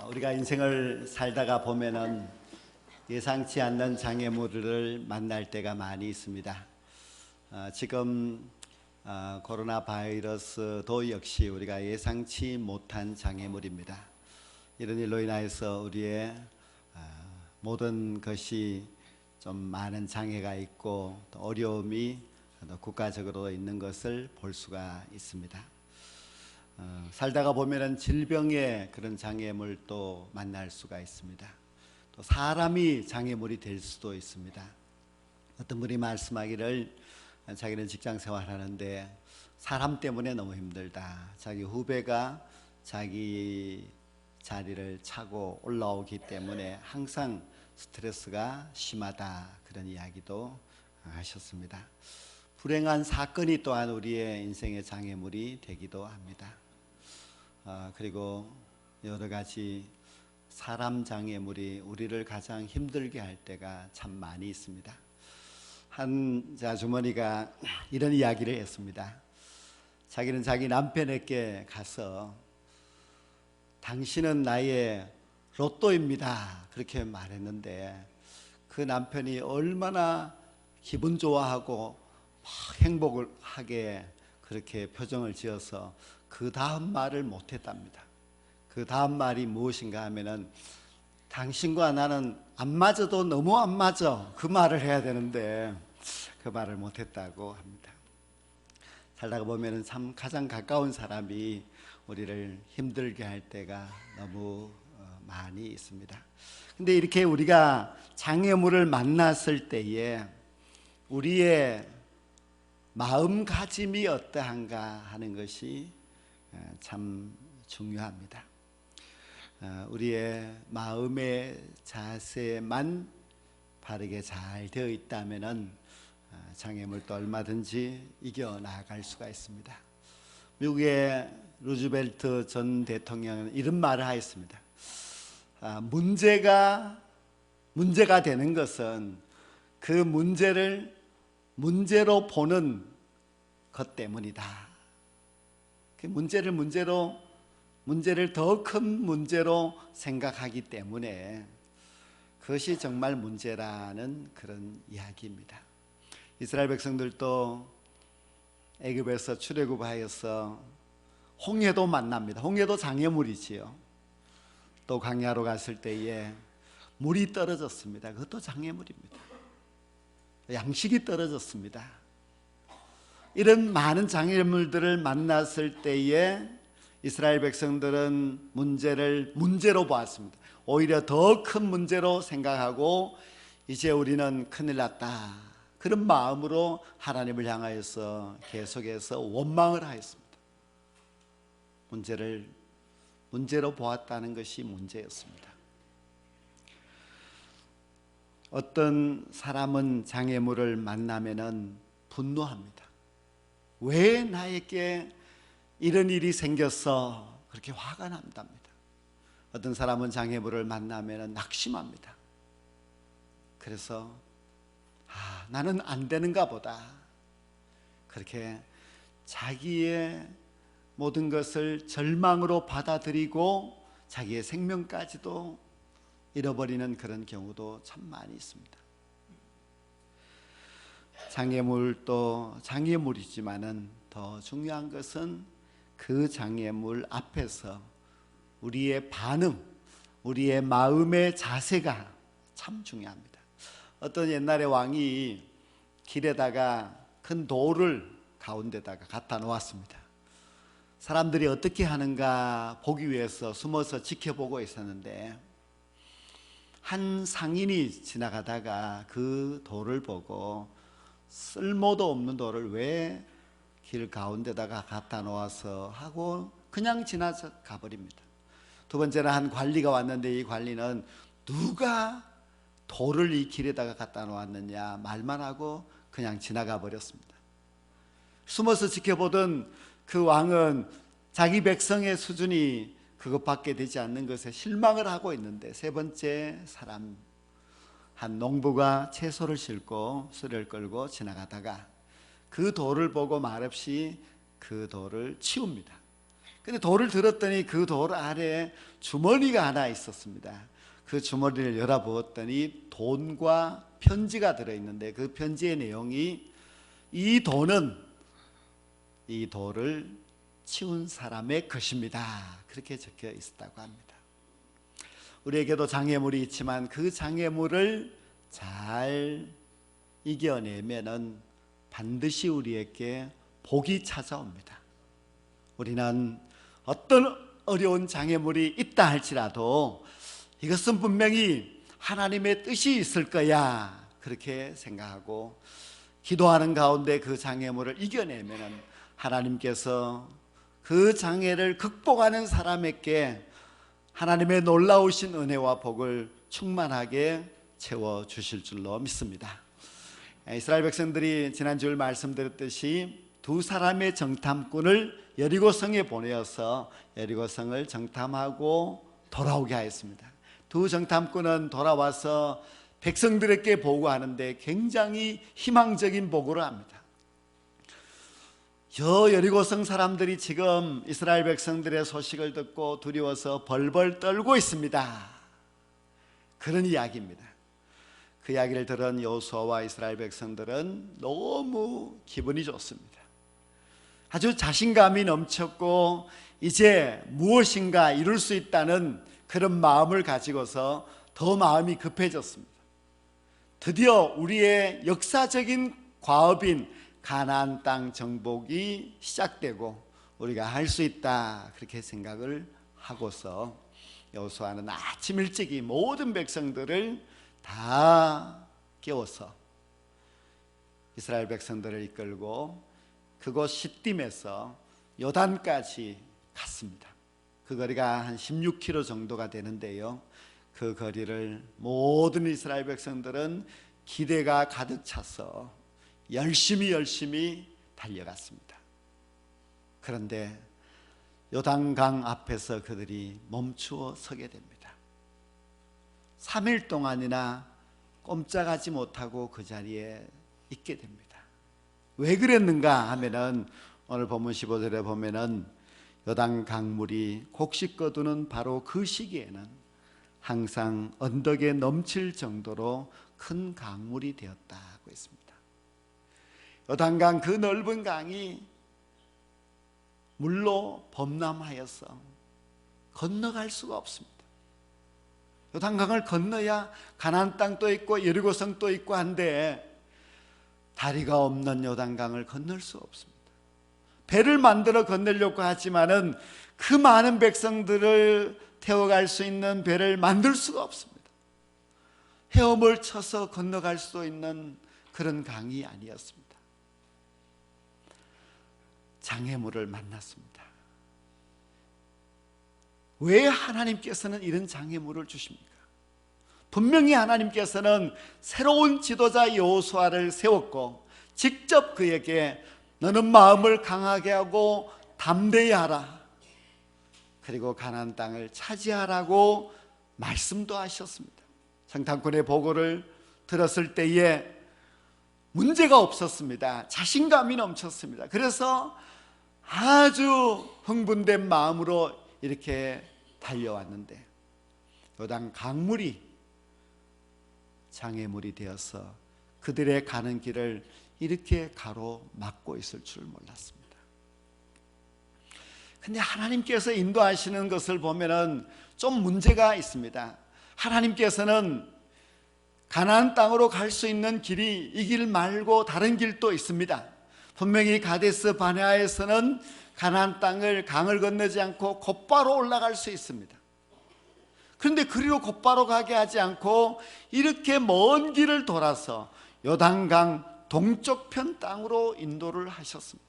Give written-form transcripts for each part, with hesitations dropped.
우리가 인생을 살다가 보면은 예상치 않는 장애물을 만날 때가 많이 있습니다. 지금 코로나 바이러스도 역시 우리가 예상치 못한 장애물입니다. 이런 일로 인하여서 우리의 모든 것이 좀 많은 장애가 있고 또 어려움이 국가적으로 있는 것을 볼 수가 있습니다. 살다가 보면은 질병의 그런 장애물도 만날 수가 있습니다. 또 사람이 장애물이 될 수도 있습니다. 어떤 분이 말씀하기를 자기는 직장 생활하는데 사람 때문에 너무 힘들다. 자기 후배가 자기 자리를 차고 올라오기 때문에 항상 스트레스가 심하다. 그런 이야기도 하셨습니다. 불행한 사건이 또한 우리의 인생의 장애물이 되기도 합니다. 그리고 여러 가지 사람 장애물이 우리를 가장 힘들게 할 때가 참 많이 있습니다. 한 아주머니가 이런 이야기를 했습니다. 자기는 자기 남편에게 가서 당신은 나의 로또입니다. 그렇게 말했는데 그 남편이 얼마나 기분 좋아하고 막 행복을 하게 그렇게 표정을 지어서 그 다음 말을 못했답니다. 그 다음 말이 무엇인가 하면은 당신과 나는 안 맞아도 너무 안 맞아. 그 말을 해야 되는데 그 말을 못했다고 합니다. 살다가 보면은 참 가장 가까운 사람이 우리를 힘들게 할 때가 너무 많이 있습니다. 근데 이렇게 우리가 장애물을 만났을 때에 우리의 마음가짐이 어떠한가 하는 것이 참 중요합니다. 우리의 마음의 자세만 바르게 잘 되어 있다면 장애물도 얼마든지 이겨나갈 수가 있습니다. 미국의 루즈벨트 전 대통령은 이런 말을 하였습니다. 문제가 되는 것은 그 문제를 문제로 보는 것 때문이다. 그 문제를 더 큰 문제로 생각하기 때문에 그것이 정말 문제라는 그런 이야기입니다. 이스라엘 백성들도 애굽에서 출애굽하여서 홍해도 만납니다. 홍해도 장애물이지요. 또 광야로 갔을 때에 물이 떨어졌습니다. 그것도 장애물입니다. 양식이 떨어졌습니다. 이런 많은 장애물들을 만났을 때에 이스라엘 백성들은 문제를 문제로 보았습니다. 오히려 더 큰 문제로 생각하고 이제 우리는 큰일 났다. 그런 마음으로 하나님을 향하여서 계속해서 원망을 하였습니다. 문제를 문제로 보았다는 것이 문제였습니다. 어떤 사람은 장애물을 만나면은 분노합니다. 왜 나에게 이런 일이 생겼어? 그렇게 화가 난답니다. 어떤 사람은 장애물을 만나면 낙심합니다. 그래서 나는 안 되는가 보다. 그렇게 자기의 모든 것을 절망으로 받아들이고 자기의 생명까지도 잃어버리는 그런 경우도 참 많이 있습니다. 장애물도 장애물이지만은 더 중요한 것은 그 장애물 앞에서 우리의 반응, 우리의 마음의 자세가 참 중요합니다. 어떤 옛날에 왕이 길에다가 큰 돌을 가운데다가 갖다 놓았습니다. 사람들이 어떻게 하는가 보기 위해서 숨어서 지켜보고 있었는데 한 상인이 지나가다가 그 돌을 보고 쓸모도 없는 돌을 왜 길 가운데다가 갖다 놓아서 하고 그냥 지나가 버립니다. 두 번째는 한 관리가 왔는데 이 관리는 누가 돌을 이 길에다가 갖다 놓았느냐 말만 하고 그냥 지나가 버렸습니다. 숨어서 지켜보던 그 왕은 자기 백성의 수준이 그것밖에 되지 않는 것에 실망을 하고 있는데 세 번째 사람 한 농부가 채소를 싣고 수레를 끌고 지나가다가 그 돌을 보고 말없이 그 돌을 치웁니다. 근데 돌을 들었더니 그 돌 아래에 주머니가 하나 있었습니다. 그 주머니를 열어보았더니 돈과 편지가 들어있는데 그 편지의 내용이 이 돈은 이 돌을 치운 사람의 것입니다. 그렇게 적혀 있었다고 합니다. 우리에게도 장애물이 있지만 그 장애물을 잘 이겨내면은 반드시 우리에게 복이 찾아옵니다. 우리는 어떤 어려운 장애물이 있다 할지라도 이것은 분명히 하나님의 뜻이 있을 거야, 그렇게 생각하고 기도하는 가운데 그 장애물을 이겨내면 하나님께서 그 장애를 극복하는 사람에게 하나님의 놀라우신 은혜와 복을 충만하게 채워주실 줄로 믿습니다. 이스라엘 백성들이 지난주에 말씀드렸듯이 두 사람의 정탐꾼을 여리고성에 보내어서 여리고성을 정탐하고 돌아오게 하였습니다. 두 정탐꾼은 돌아와서 백성들에게 보고하는데 굉장히 희망적인 보고를 합니다. 여리고성 사람들이 지금 이스라엘 백성들의 소식을 듣고 두려워서 벌벌 떨고 있습니다. 그런 이야기입니다. 그 이야기를 들은 여호수아와 이스라엘 백성들은 너무 기분이 좋습니다. 아주 자신감이 넘쳤고 이제 무엇인가 이룰 수 있다는 그런 마음을 가지고서 더 마음이 급해졌습니다. 드디어 우리의 역사적인 과업인 가나안 땅 정복이 시작되고 우리가 할 수 있다, 그렇게 생각을 하고서 여호수아는 아침 일찍이 모든 백성들을 다 깨워서 이스라엘 백성들을 이끌고 그곳 시딤에서 요단까지 갔습니다. 그 거리가 한 16km 정도가 되는데요, 그 거리를 모든 이스라엘 백성들은 기대가 가득 차서 열심히 달려갔습니다. 그런데 요단강 앞에서 그들이 멈추어 서게 됩니다. 3일 동안이나 꼼짝하지 못하고 그 자리에 있게 됩니다. 왜 그랬는가 하면은 오늘 본문 15절에 보면은 요단 강물이 곡식 거두는 바로 그 시기에는 항상 언덕에 넘칠 정도로 큰 강물이 되었다고 했습니다. 요단강 그 넓은 강이 물로 범람하여서 건너갈 수가 없습니다. 요단강을 건너야 가나안 땅도 있고 여리고성도 있고 한데 다리가 없는 요단강을 건널 수 없습니다. 배를 만들어 건너려고 하지만은 그 많은 백성들을 태워갈 수 있는 배를 만들 수가 없습니다. 헤엄을 쳐서 건너갈 수 있는 그런 강이 아니었습니다. 장애물을 만났습니다. 왜 하나님께서는 이런 장애물을 주십니까? 분명히 하나님께서는 새로운 지도자 여호수아를 세웠고 직접 그에게 너는 마음을 강하게 하고 담대히 하라, 그리고 가나안 땅을 차지하라고 말씀도 하셨습니다. 정탐꾼의 보고를 들었을 때에 문제가 없었습니다. 자신감이 넘쳤습니다. 그래서 아주 흥분된 마음으로 이렇게 달려왔는데 요단 강물이 장애물이 되어서 그들의 가는 길을 이렇게 가로막고 있을 줄 몰랐습니다. 근데 하나님께서 인도하시는 것을 보면은 좀 문제가 있습니다. 하나님께서는 가나안 땅으로 갈 수 있는 길이 이 길 말고 다른 길도 있습니다. 분명히 가데스 바네아에서는 가나안 땅을 강을 건너지 않고 곧바로 올라갈 수 있습니다. 그런데 그리로 곧바로 가게 하지 않고 이렇게 먼 길을 돌아서 요단강 동쪽편 땅으로 인도를 하셨습니다.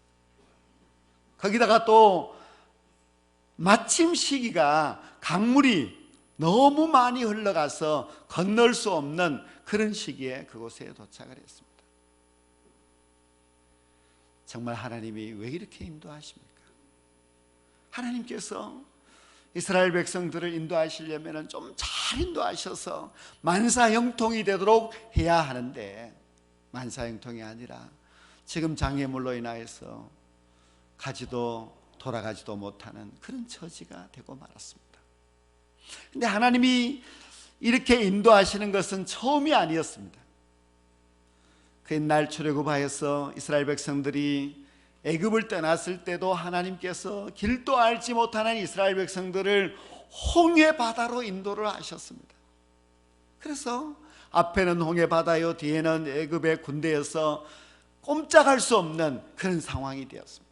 거기다가 또 마침 시기가 강물이 너무 많이 흘러가서 건널 수 없는 그런 시기에 그곳에 도착을 했습니다. 정말 하나님이 왜 이렇게 인도하십니까? 하나님께서 이스라엘 백성들을 인도하시려면 좀 잘 인도하셔서 만사형통이 되도록 해야 하는데 만사형통이 아니라 지금 장애물로 인하여서 가지도 돌아가지도 못하는 그런 처지가 되고 말았습니다. 근데 하나님이 이렇게 인도하시는 것은 처음이 아니었습니다. 그 옛날 출애굽하여서 이스라엘 백성들이 애굽을 떠났을 때도 하나님께서 길도 알지 못하는 이스라엘 백성들을 홍해 바다로 인도를 하셨습니다. 그래서 앞에는 홍해 바다요, 뒤에는 애굽의 군대여서 꼼짝할 수 없는 그런 상황이 되었습니다.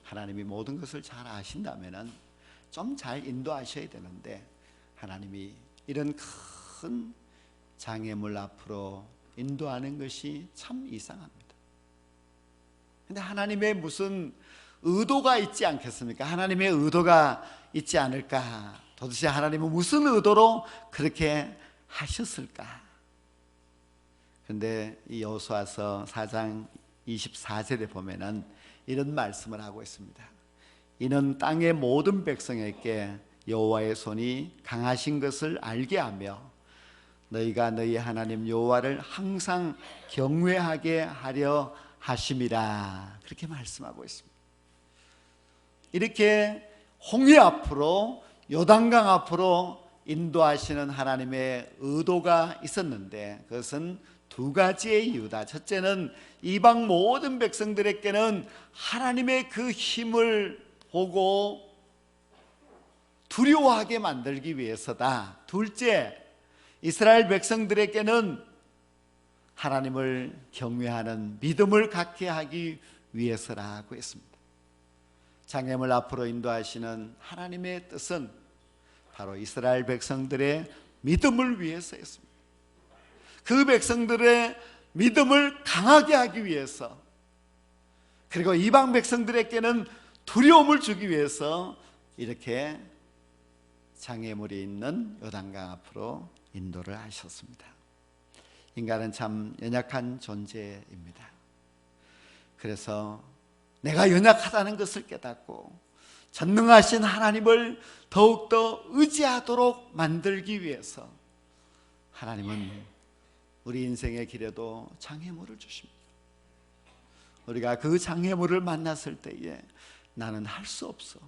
하나님이 모든 것을 잘 아신다면 좀 잘 인도하셔야 되는데 하나님이 이런 큰 장애물 앞으로 인도하는 것이 참 이상합니다. 근데 하나님의 무슨 의도가 있지 않겠습니까? 하나님의 의도가 있지 않을까? 도대체 하나님은 무슨 의도로 그렇게 하셨을까? 그런데 이 여호수아서 4장 24절에 보면은 이런 말씀을 하고 있습니다. 이는 땅의 모든 백성에게 여호와의 손이 강하신 것을 알게 하며 너희가 너희 하나님 여호와를 항상 경외하게 하려 하심이라, 그렇게 말씀하고 있습니다. 이렇게 홍해 앞으로, 요단강 앞으로 인도하시는 하나님의 의도가 있었는데 그것은 두 가지의 이유다. 첫째는 이방 모든 백성들에게는 하나님의 그 힘을 보고 두려워하게 만들기 위해서다. 둘째, 이스라엘 백성들에게는 하나님을 경외하는 믿음을 갖게 하기 위해서라고 했습니다. 장애물 앞으로 인도하시는 하나님의 뜻은 바로 이스라엘 백성들의 믿음을 위해서였습니다. 그 백성들의 믿음을 강하게 하기 위해서, 그리고 이방 백성들에게는 두려움을 주기 위해서 이렇게 장애물이 있는 요단강 앞으로 인도를 하셨습니다. 인간은 참 연약한 존재입니다. 그래서 내가 연약하다는 것을 깨닫고 전능하신 하나님을 더욱더 의지하도록 만들기 위해서 하나님은 우리 인생의 길에도 장애물을 주십니다. 우리가 그 장애물을 만났을 때에 나는 할 수 없어,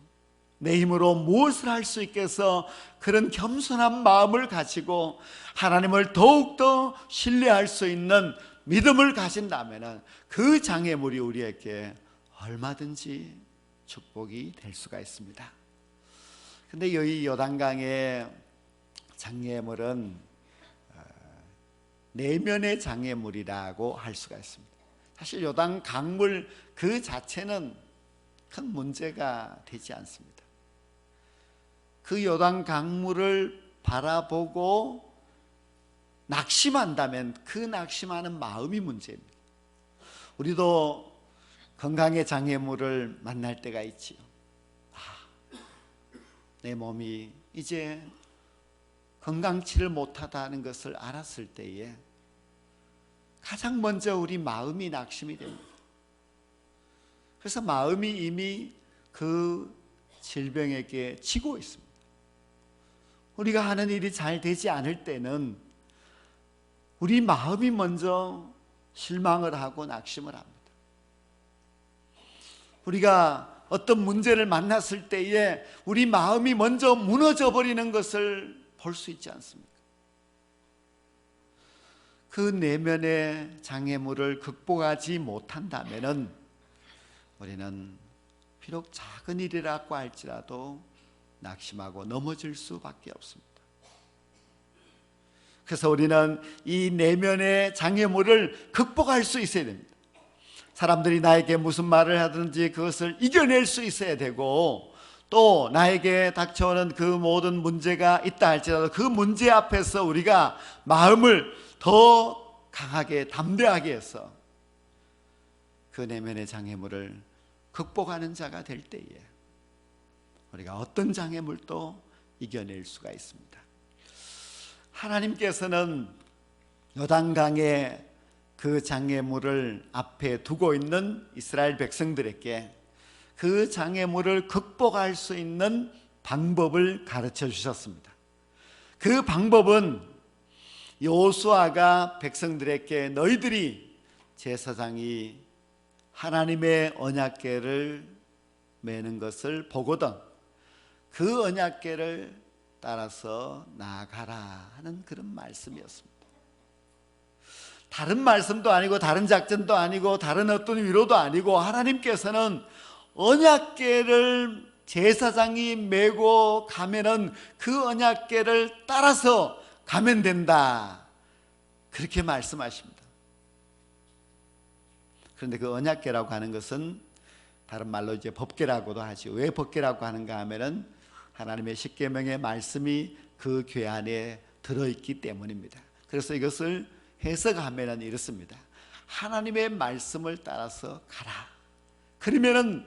내 힘으로 무엇을 할 수 있겠어, 그런 겸손한 마음을 가지고 하나님을 더욱더 신뢰할 수 있는 믿음을 가진다면 그 장애물이 우리에게 얼마든지 축복이 될 수가 있습니다. 그런데 이 요단강의 장애물은 내면의 장애물이라고 할 수가 있습니다. 사실 요단 강물 그 자체는 큰 문제가 되지 않습니다. 그 요단 강물을 바라보고 낙심한다면 그 낙심하는 마음이 문제입니다. 우리도 건강의 장애물을 만날 때가 있지요. 내 몸이 이제 건강치를 못하다는 것을 알았을 때에 가장 먼저 우리 마음이 낙심이 됩니다. 그래서 마음이 이미 그 질병에게 지고 있습니다. 우리가 하는 일이 잘 되지 않을 때는 우리 마음이 먼저 실망을 하고 낙심을 합니다. 우리가 어떤 문제를 만났을 때에 우리 마음이 먼저 무너져 버리는 것을 볼 수 있지 않습니까? 그 내면의 장애물을 극복하지 못한다면 우리는 비록 작은 일이라고 할지라도 낙심하고 넘어질 수밖에 없습니다. 그래서 우리는 이 내면의 장애물을 극복할 수 있어야 됩니다. 사람들이 나에게 무슨 말을 하든지 그것을 이겨낼 수 있어야 되고, 또 나에게 닥쳐오는 그 모든 문제가 있다 할지라도 그 문제 앞에서 우리가 마음을 더 강하게 담대하게 해서 그 내면의 장애물을 극복하는 자가 될 때에 우리가 어떤 장애물도 이겨낼 수가 있습니다. 하나님께서는 요단강의 그 장애물을 앞에 두고 있는 이스라엘 백성들에게 그 장애물을 극복할 수 있는 방법을 가르쳐 주셨습니다. 그 방법은 여호수아가 백성들에게 너희들이 제사장이 하나님의 언약궤를 매는 것을 보거든 그 언약궤를 따라서 나아가라 하는 그런 말씀이었습니다. 다른 말씀도 아니고 다른 작전도 아니고 다른 어떤 위로도 아니고 하나님께서는 언약궤를 제사장이 메고 가면은 그 언약궤를 따라서 가면 된다, 그렇게 말씀하십니다. 그런데 그 언약궤라고 하는 것은 다른 말로 이제 법궤라고도 하죠. 왜 법궤라고 하는가 하면은 하나님의 십계명의 말씀이 그 궤 안에 들어있기 때문입니다. 그래서 이것을 해석하면은 이렇습니다. 하나님의 말씀을 따라서 가라. 그러면은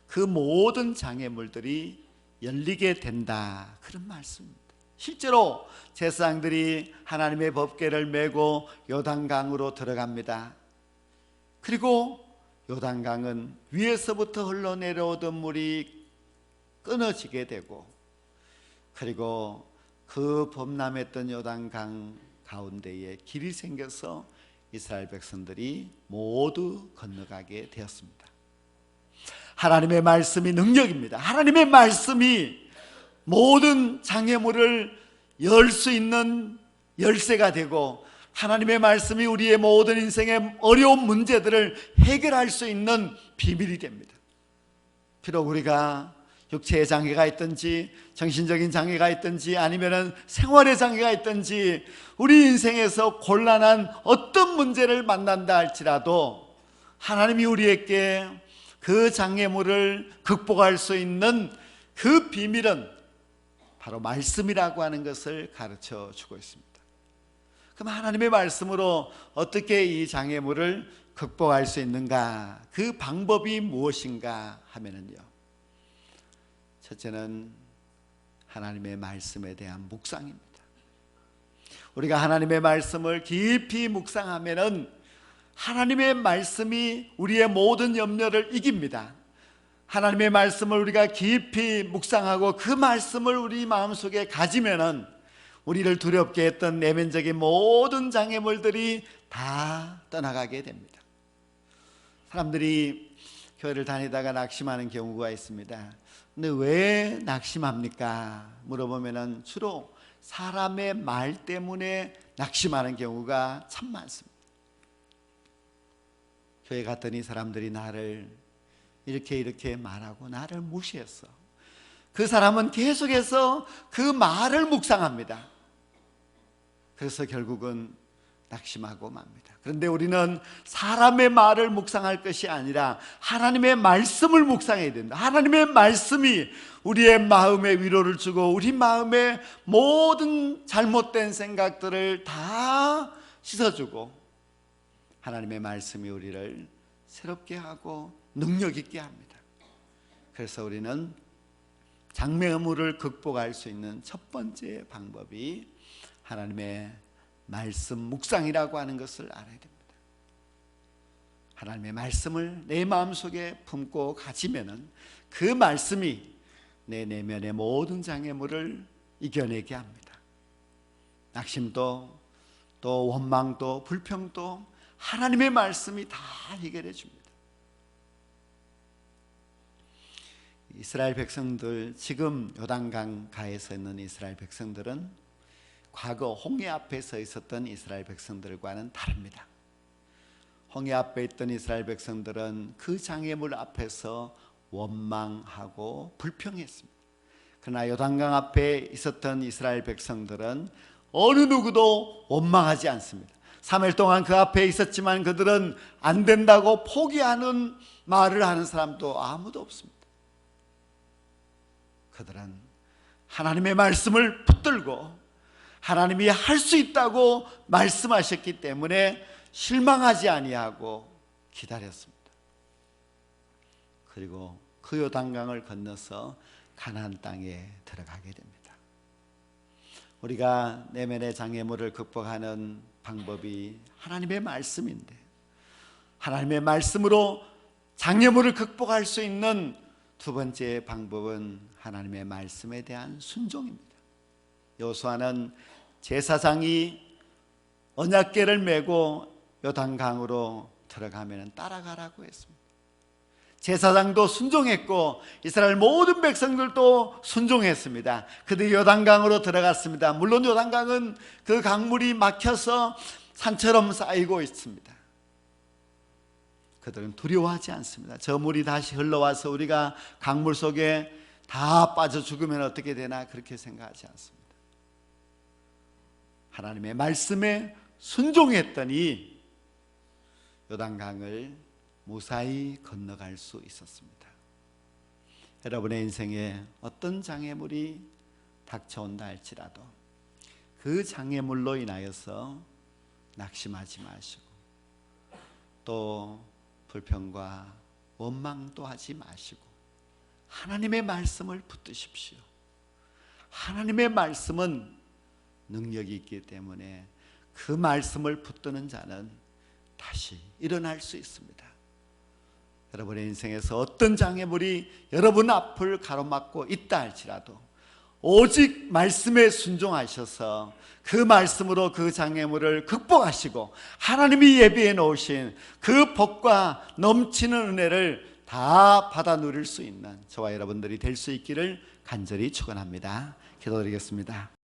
그 모든 장애물들이 열리게 된다, 그런 말씀입니다. 실제로 제사장들이 하나님의 법궤를 메고 요단강으로 들어갑니다. 그리고 요단강은 위에서부터 흘러내려오던 물이 끊어지게 되고, 그리고 그 범람했던 요단강 가운데에 길이 생겨서 이스라엘 백성들이 모두 건너가게 되었습니다. 하나님의 말씀이 능력입니다. 하나님의 말씀이 모든 장애물을 열 수 있는 열쇠가 되고, 하나님의 말씀이 우리의 모든 인생의 어려운 문제들을 해결할 수 있는 비밀이 됩니다. 비록 우리가 육체의 장애가 있든지 정신적인 장애가 있든지 아니면 생활의 장애가 있든지 우리 인생에서 곤란한 어떤 문제를 만난다 할지라도 하나님이 우리에게 그 장애물을 극복할 수 있는 그 비밀은 바로 말씀이라고 하는 것을 가르쳐 주고 있습니다. 그럼 하나님의 말씀으로 어떻게 이 장애물을 극복할 수 있는가? 그 방법이 무엇인가 하면은요, 첫째는 하나님의 말씀에 대한 묵상입니다. 우리가 하나님의 말씀을 깊이 묵상하면은 하나님의 말씀이 우리의 모든 염려를 이깁니다. 하나님의 말씀을 우리가 깊이 묵상하고 그 말씀을 우리 마음속에 가지면은 우리를 두렵게 했던 내면적인 모든 장애물들이 다 떠나가게 됩니다. 사람들이 교회를 다니다가 낙심하는 경우가 있습니다. 근데 왜 낙심합니까? 물어보면은 주로 사람의 말 때문에 낙심하는 경우가 참 많습니다. 교회 갔더니 사람들이 나를 이렇게 말하고 나를 무시했어. 그 사람은 계속해서 그 말을 묵상합니다. 그래서 결국은 낙심하고 맙니다. 그런데 우리는 사람의 말을 묵상할 것이 아니라 하나님의 말씀을 묵상해야 된다. 하나님의 말씀이 우리의 마음에 위로를 주고 우리 마음의 모든 잘못된 생각들을 다 씻어주고, 하나님의 말씀이 우리를 새롭게 하고 능력 있게 합니다. 그래서 우리는 장애물을 극복할 수 있는 첫 번째 방법이 하나님의 말씀 묵상이라고 하는 것을 알아야 됩니다. 하나님의 말씀을 내 마음속에 품고 가지면은 그 말씀이 내 내면의 모든 장애물을 이겨내게 합니다. 낙심도 또 원망도 불평도 하나님의 말씀이 다 해결해 줍니다. 이스라엘 백성들, 지금 요단강 가에서 있는 이스라엘 백성들은 과거 홍해 앞에 서 있었던 이스라엘 백성들과는 다릅니다. 홍해 앞에 있던 이스라엘 백성들은 그 장애물 앞에서 원망하고 불평했습니다. 그러나 요단강 앞에 있었던 이스라엘 백성들은 어느 누구도 원망하지 않습니다. 3일 동안 그 앞에 있었지만 그들은 안 된다고 포기하는 말을 하는 사람도 아무도 없습니다. 그들은 하나님의 말씀을 붙들고 하나님이 할 수 있다고 말씀하셨기 때문에 실망하지 아니하고 기다렸습니다. 그리고 그 요단강을 건너서 가나안 땅에 들어가게 됩니다. 우리가 내면의 장애물을 극복하는 방법이 하나님의 말씀인데, 하나님의 말씀으로 장애물을 극복할 수 있는 두 번째 방법은 하나님의 말씀에 대한 순종입니다. 여호수아는 제사장이 언약궤를 메고 요단강으로 들어가면 따라가라고 했습니다. 제사장도 순종했고 이스라엘 모든 백성들도 순종했습니다. 그들이 요단강으로 들어갔습니다. 물론 요단강은 그 강물이 막혀서 산처럼 쌓이고 있습니다. 그들은 두려워하지 않습니다. 저 물이 다시 흘러와서 우리가 강물 속에 다 빠져 죽으면 어떻게 되나 그렇게 생각하지 않습니다. 하나님의 말씀에 순종했더니 요단강을 무사히 건너갈 수 있었습니다. 여러분의 인생에 어떤 장애물이 닥쳐온다 할지라도 그 장애물로 인하여서 낙심하지 마시고 또 불평과 원망도 하지 마시고 하나님의 말씀을 붙드십시오. 하나님의 말씀은 능력이 있기 때문에 그 말씀을 붙드는 자는 다시 일어날 수 있습니다. 여러분의 인생에서 어떤 장애물이 여러분 앞을 가로막고 있다 할지라도 오직 말씀에 순종하셔서 그 말씀으로 그 장애물을 극복하시고 하나님이 예비해 놓으신 그 복과 넘치는 은혜를 다 받아 누릴 수 있는 저와 여러분들이 될 수 있기를 간절히 축원합니다. 기도드리겠습니다.